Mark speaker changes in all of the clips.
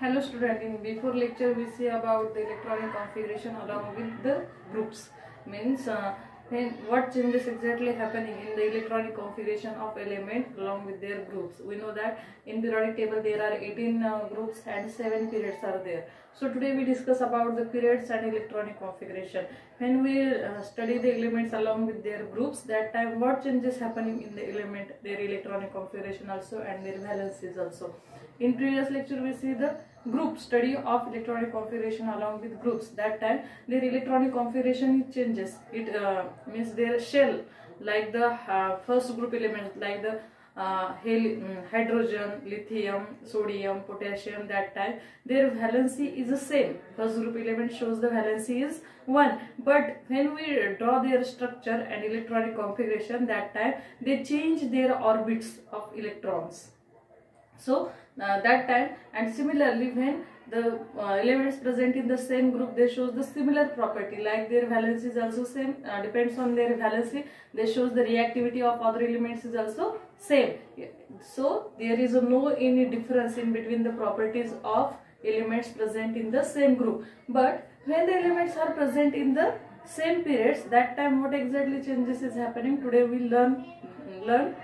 Speaker 1: Hello student, in before lecture we see about the electronic configuration along with the groups. Means what changes exactly happening in the electronic configuration of element along with their groups. We know that in periodic table there are 18 groups and 7 periods are there. So today we discuss about the periods and electronic configuration. When we study the elements along with their groups, that time what changes happening in the element, their electronic configuration also and their valences also. In previous lecture we see the group study of electronic configuration along with groups. That time their electronic configuration changes. It means their shell, like the first group elements like the hydrogen, lithium, sodium, potassium. That time their valency is the same. First group element shows the valency is 1, but when we draw their structure and electronic configuration, that time they change their orbits of electrons. So that time, and similarly when the elements present in the same group, they shows the similar property, like their valency is also same, depends on their valency, they shows the reactivity of other elements is also same. So there is no any difference in between the properties of elements present in the same group. But when the elements are present in the same periods, that time what exactly changes is happening. Today we learn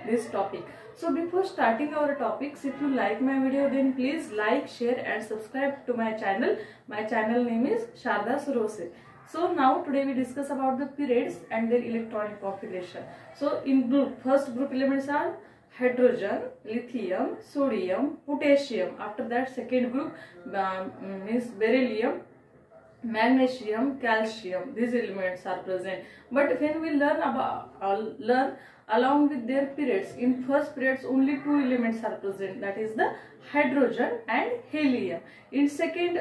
Speaker 1: this topic. So before starting our topics, if you like my video, then please like, share and subscribe to my channel. My channel name is Sharda Surose. So now today we discuss about the periods and their electronic configuration. So in group, first group elements are hydrogen, lithium, sodium, potassium. After that second group means beryllium, magnesium, calcium. These elements are present. But when we learn along with their periods, in first periods only 2 elements are present, that is the hydrogen and helium. In second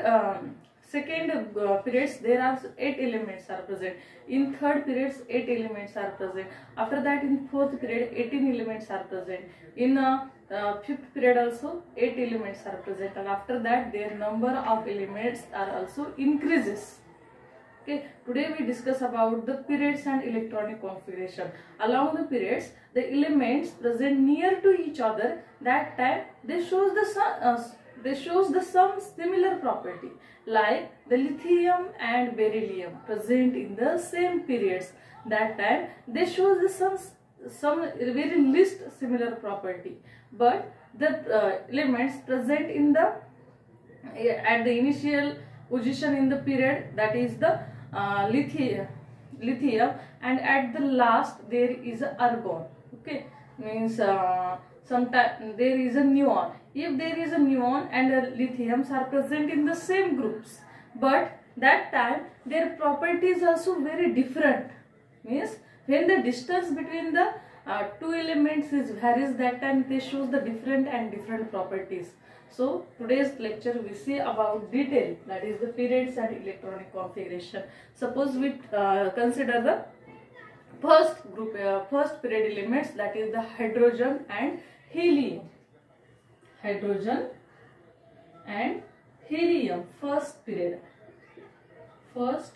Speaker 1: periods there are 8 elements are present. In third periods 8 elements are present. After that in fourth period 18 elements are present. In fifth period also 8 elements are present, and after that their number of elements are also increases. Okay, today we discuss about the periods and electronic configuration. Along the periods, the elements present near to each other, that time they shows the some similar property, like the lithium and beryllium present in the same periods. That time they shows the some very least similar property, but the elements present in the at the initial position in the period, that is the lithium, and at the last there is a argon. Okay, means sometimes there is a neon. If there is a neon and lithiums are present in the same groups, but that time their properties also very different. Means when the distance between the two elements is varies, that time they shows the different properties. So today's lecture we see about detail, that is the periods and electronic configuration. Suppose we consider the first group, first period elements, that is the hydrogen and helium. Hydrogen and helium, first period. First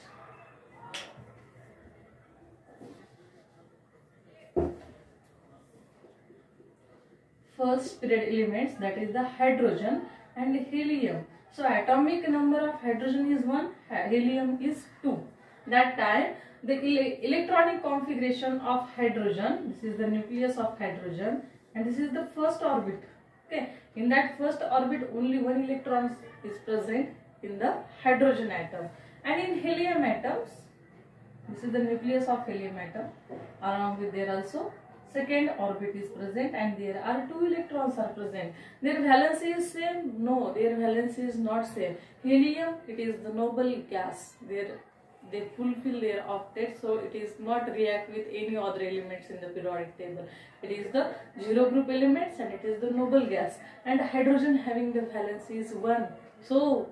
Speaker 1: period elements, that is the hydrogen and helium. So atomic number of hydrogen is 1, helium is 2. That time the electronic configuration of hydrogen, this is the nucleus of hydrogen and this is the first orbit. Okay, in that first orbit only 1 electron is present in the hydrogen atom, and in helium atoms, this is the nucleus of helium atom, along with there also second orbit is present and there are 2 electrons are present. Their valency is same? No, their valency is not same. Helium, it is the noble gas. They fulfill their octet, so it is not react with any other elements in the periodic table. It is the 0 group elements and it is the noble gas. And hydrogen having the valency is 1. So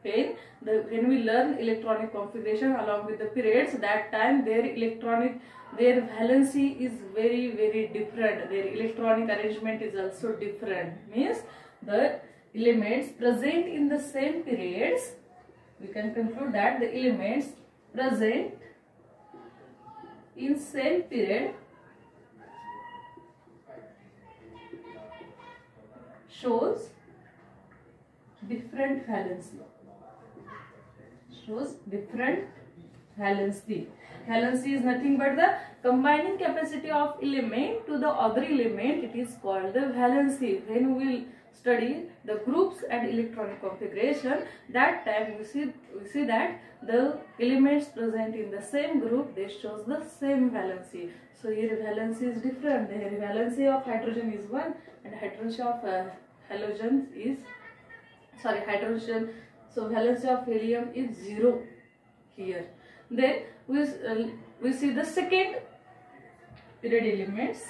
Speaker 1: when we learn electronic configuration along with the periods, that time their valency is very different. Their electronic arrangement is also different. Means the elements present in the same periods, we can conclude that the elements present in same period shows different valency. Shows different valency. Valency is nothing but the combining capacity of element to the other element. It is called the valency. When we will study the groups and electronic configuration, that time we see that the elements present in the same group, they shows the same valency. So here valency is different. The valency of hydrogen is 1 and valency of halogen is hydrogen. So valency of helium is 0 here. Then we see the second period elements.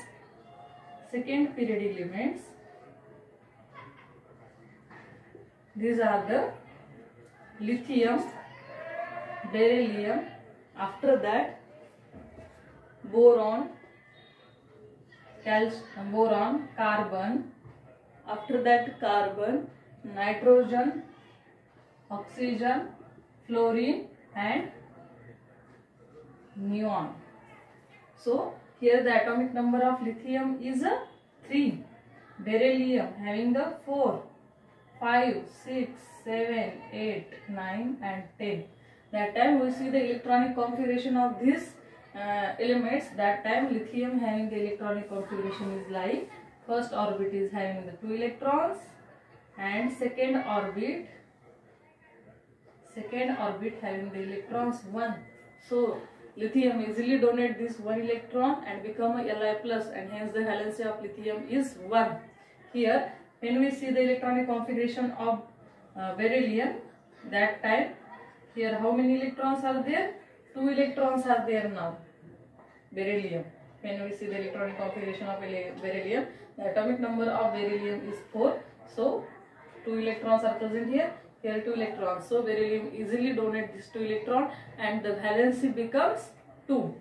Speaker 1: These are the lithium, beryllium, after that boron, carbon, after that carbon, nitrogen, oxygen, fluorine and neon. So here the atomic number of lithium is 3, beryllium having the 4, 5, 6, 7, 8, 9 and 10. That time we see the electronic configuration of these elements. That time lithium having the electronic configuration is like first orbit is having the 2 electrons and second orbit having the electrons 1. So lithium easily donate this 1 electron and become a Li plus, and hence the valency of lithium is 1. Here when we see the electronic configuration of beryllium, that time here how many electrons are there? 2 electrons are there now. Beryllium. When we see the electronic configuration of beryllium, the atomic number of beryllium is 4. So 2 electrons are present here. Here 2 electrons. So beryllium easily donate this 2 electron and the valency becomes 2.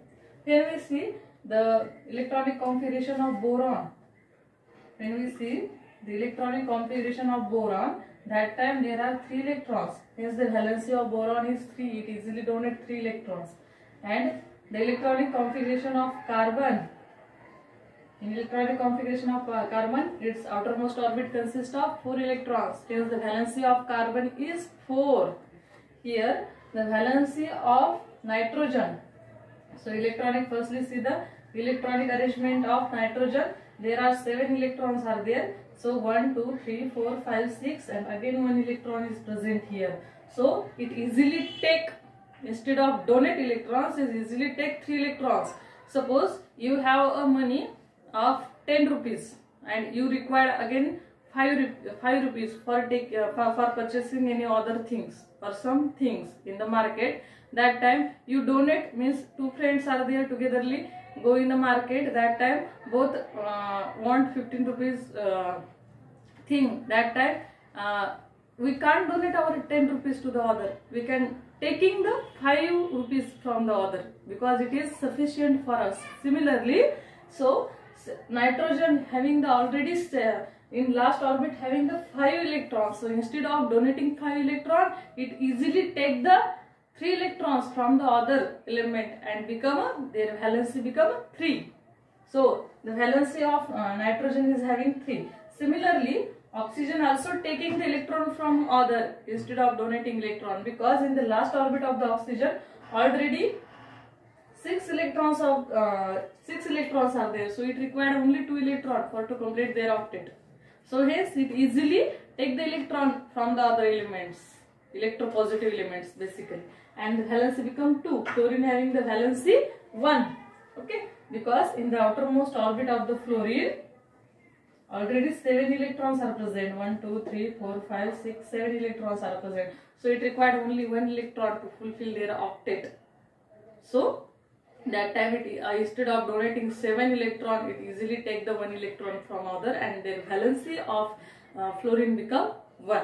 Speaker 1: Here we see the electronic configuration of boron. When we see the electronic configuration of boron, that time there are 3 electrons. Hence the valency of boron is 3. It easily donates 3 electrons. And the electronic configuration of carbon. In electronic configuration of carbon, its outermost orbit consists of 4 electrons. Hence the valency of carbon is 4. Here the valency of nitrogen. So firstly see the electronic arrangement of nitrogen. There are 7 electrons are there. So 1, 2, 3, 4, 5, 6 and again 1 electron is present here. So it easily take, instead of donate electrons, it easily take 3 electrons. Suppose you have a money of 10 rupees and you require again 5 rupees for purchasing any other things or some things in the market. That time you donate, means 2 friends are there togetherly, go in the market. That time both want 15 rupees thing. That time we can't donate our 10 rupees to the other. We can taking the 5 rupees from the other because it is sufficient for us. Similarly, so nitrogen having the already in last orbit having the 5 electrons. So instead of donating 5 electrons, it easily take the 3 electrons from the other element and their valency become 3. So the valency of nitrogen is having 3. Similarly, oxygen also taking the electron from other instead of donating electron, because in the last orbit of the oxygen already 6 electrons are there. So it required only 2 electrons to complete their octet. So hence it easily take the electron from the other elements, electropositive elements basically, and the valency become 2. Fluorine having the valency 1. Okay, because in the outermost orbit of the fluorine already 7 electrons are present. 1, 2, 3, 4, 5, 6, 7 electrons are present. So it required only 1 electron to fulfill their octet. So that time instead of donating 7 electron, it easily take the 1 electron from other and their valency of fluorine become 1.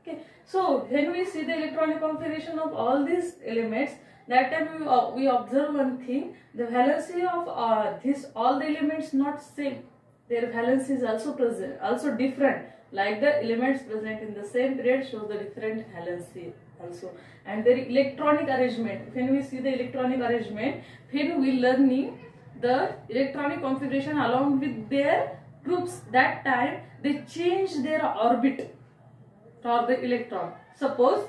Speaker 1: Okay. So when we see the electronic configuration of all these elements, that time we observe one thing: the valency of all the elements not same. Their valency is also present, also different. Like the elements present in the same period shows the different valency also. And their electronic arrangement. When we see the electronic arrangement, when we learning the electronic configuration along with their groups, that time they change their orbit. for the electron. Suppose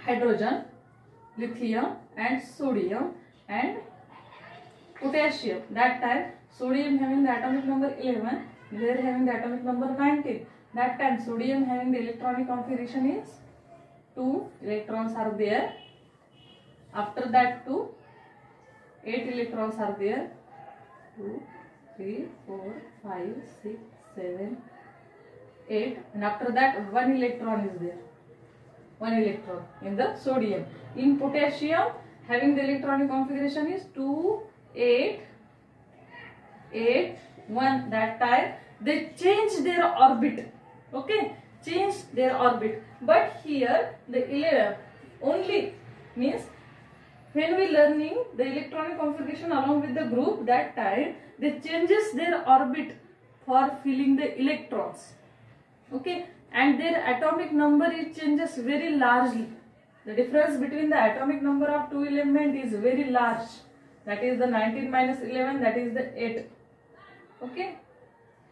Speaker 1: hydrogen, lithium and sodium and potassium. That time sodium having the atomic number 11, they are having the atomic number 19. That time sodium having the electronic configuration is 2 electrons are there. After that 2, 8 electrons are there. 2, 3, 4, 5, 6, 7, 8, and after that 1 electron is there. 1 electron in the sodium. In potassium having the electronic configuration is 2, 8, 8, 1. That time they change their orbit. Okay, change their orbit. But here the 11 only means when we learning the electronic configuration along with the group, that time they changes their orbit for filling the electrons. Okay, and their atomic number is changes very largely. The difference between the atomic number of two elements is very large. That is the 19 minus 11, that is the 8. Okay,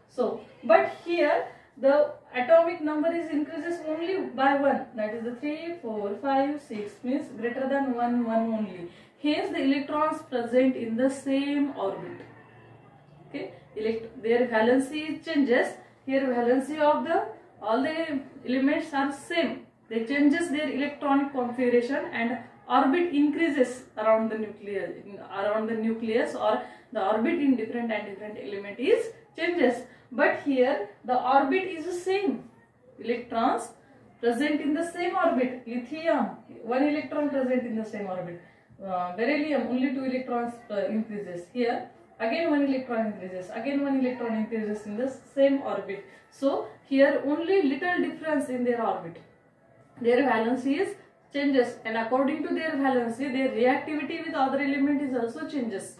Speaker 1: so but here the atomic number is increases only by 1, that is the 3, 4, 5, 6 means greater than 1 only. Hence the electrons present in the same orbit. Okay, their valency changes. Here valency of the all the elements are same. They changes their electronic configuration and orbit increases around the nucleus, or the orbit in different element is changes. But here the orbit is the same. Electrons present in the same orbit. Lithium 1 electron present in the same orbit. Beryllium only 2 electrons increases. Here again 1 electron increases. Again 1 electron increases in the same orbit. So here only little difference in their orbit. Their valencies changes, and according to their valency, their reactivity with other element is also changes.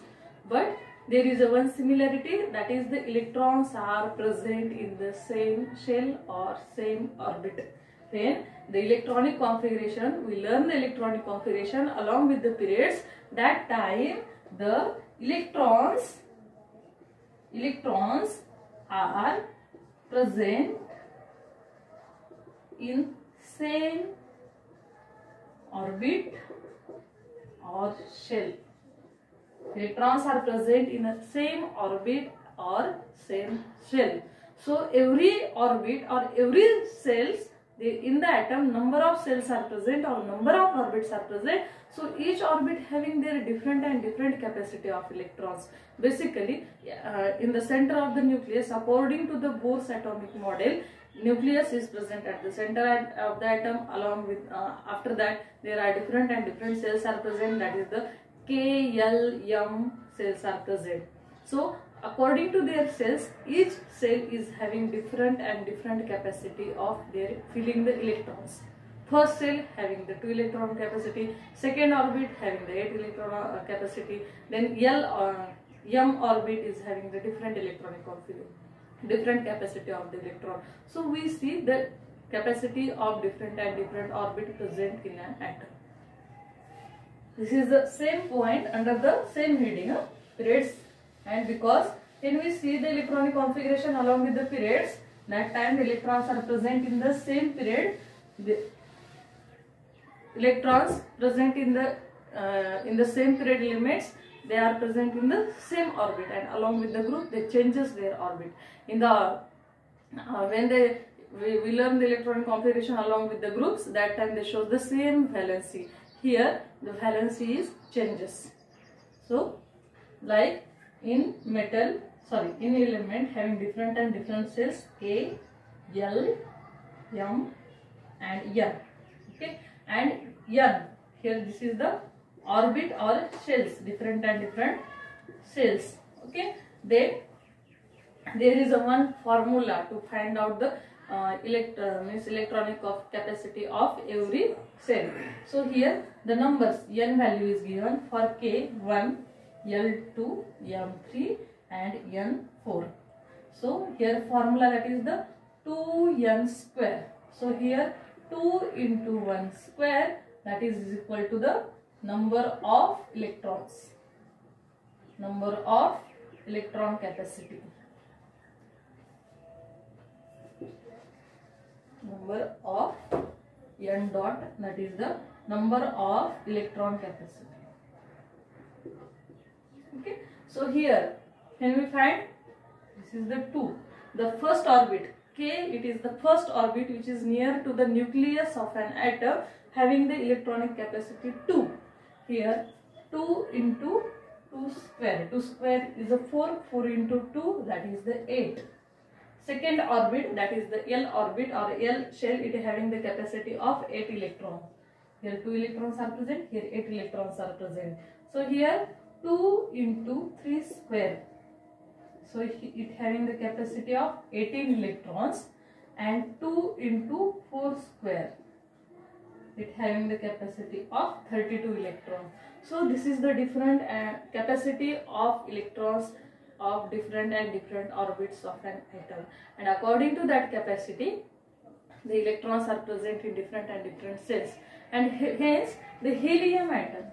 Speaker 1: But there is a one similarity, that is the electrons are present in the same shell or same orbit. Then the electronic configuration, we learn the electronic configuration along with the periods. That time the electrons are present in same orbit or shell. Electrons are present in the same orbit or same shell. So every orbit or every cells, in the atom number of cells are present or number of orbits are present. So each orbit having their different capacity of electrons. Basically in the center of the nucleus, according to the Bohr's atomic model, nucleus is present at the center of the atom. Along with after that there are different cells are present, that is the K, L, M cells are present. So according to their cells, each cell is having different capacity of their filling the electrons. First cell having the 2 electron capacity, second orbit having the 8 electron capacity, then M orbit is having the different electronic configuration, different capacity of the electron. So we see the capacity of different orbit present in an atom. This is the same point under the same heading, periods. And because when we see the electronic configuration along with the periods, that time the electrons are present in the same period. The electrons present in the same period elements, they are present in the same orbit, and along with the group they changes their orbit. In the when we learn the electronic configuration along with the groups, that time they show the same valency. Here the valency is changes. So like in element having different cells K, L, M and N. Okay, and N, here this is the orbit or shells, different cells. Okay, then there is a one formula to find out the electronic capacity of every cell. So here the numbers N value is given for K 1, L2, M3 and N4. So here formula, that is the 2n square. So here 2 into 1 square, that is equal to the number of electrons, number of electron capacity. number of n dot, that is the number of electron capacity. Okay, so here can we find, this is the 2, the first orbit K, it is the first orbit which is near to the nucleus of an atom having the electronic capacity 2. Here 2 into 2 square, 2 square is a 4, 4 into 2, that is the 8. Second orbit, that is the L orbit or L shell, it is having the capacity of 8 electrons. Here 2 electrons are present, here 8 electrons are present. So here 2 into 3 square. So it having the capacity of 18 electrons, and 2 into 4 square. It having the capacity of 32 electrons. So this is the different capacity of electrons of different orbits of an atom, and according to that capacity the electrons are present in different cells, and hence the helium atom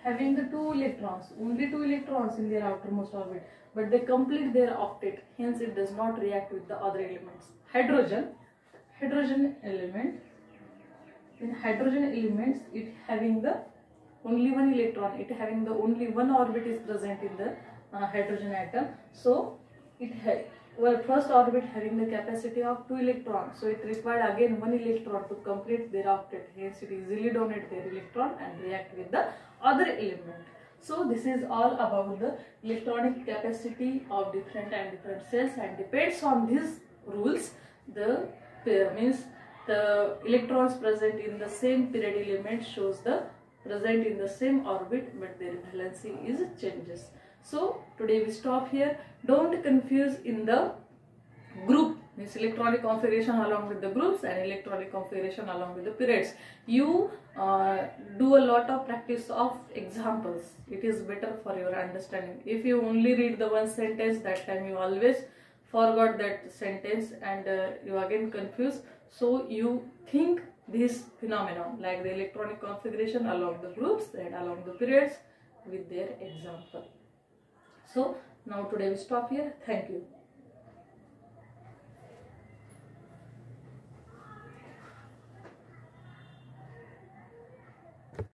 Speaker 1: having the 2 electrons, only 2 electrons in their outermost orbit, but they complete their octet, hence it does not react with the other elements. Hydrogen element, in hydrogen elements it having the only 1 electron, it having the only 1 orbit is present in the hydrogen atom. So it first orbit having the capacity of 2 electrons, so it required again 1 electron to complete their octet, hence it easily donate their electron and react with the other element. So this is all about the electronic capacity of different cells, and depends on these rules the electrons present in the same period element shows the present in the same orbit, but their valency is changes. So today we stop here. Don't confuse in the group, means electronic configuration along with the groups and electronic configuration along with the periods. You do a lot of practice of examples. It is better for your understanding. If you only read the one sentence, that time you always forgot that sentence and you again confuse. So you think this phenomenon like the electronic configuration along the groups and along the periods with their example. So now today we stop here. Thank you.